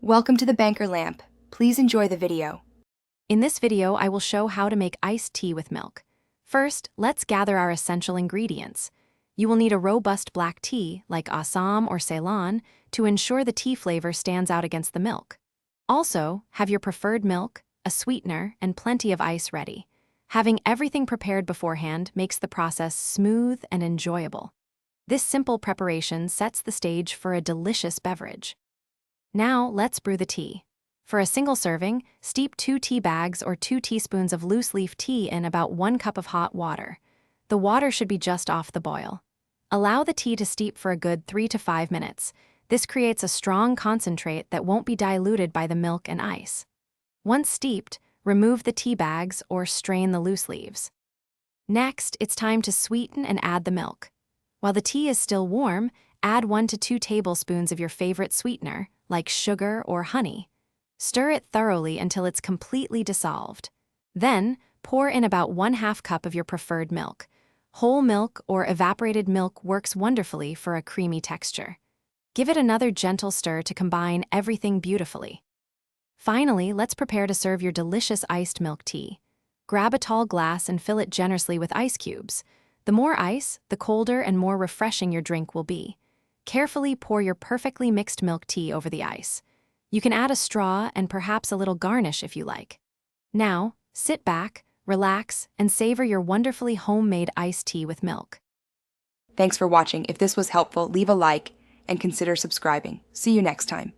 Welcome to the Banker Lamp. Please enjoy the video. In this video, I will show how to make iced tea with milk. First, let's gather our essential ingredients. You will need a robust black tea, like Assam or Ceylon, to ensure the tea flavor stands out against the milk. Also, have your preferred milk, a sweetener, and plenty of ice ready. Having everything prepared beforehand makes the process smooth and enjoyable. This simple preparation sets the stage for a delicious beverage. Now, let's brew the tea. For a single serving, steep 2 tea bags or 2 teaspoons of loose leaf tea in about 1 cup of hot water. The water should be just off the boil. Allow the tea to steep for a good 3 to 5 minutes. This creates a strong concentrate that won't be diluted by the milk and ice. Once steeped, remove the tea bags or strain the loose leaves. Next, it's time to sweeten and add the milk. While the tea is still warm, add 1 to 2 tablespoons of your favorite sweetener, like sugar or honey. Stir it thoroughly until it's completely dissolved. Then, pour in about 1/2 cup of your preferred milk. Whole milk or evaporated milk works wonderfully for a creamy texture. Give it another gentle stir to combine everything beautifully. Finally, let's prepare to serve your delicious iced milk tea. Grab a tall glass and fill it generously with ice cubes. The more ice, the colder and more refreshing your drink will be. Carefully pour your perfectly mixed milk tea over the ice. You can add a straw and perhaps a little garnish if you like. Now, sit back, relax, and savor your wonderfully homemade iced tea with milk. Thanks for watching. If this was helpful, leave a like and consider subscribing. See you next time.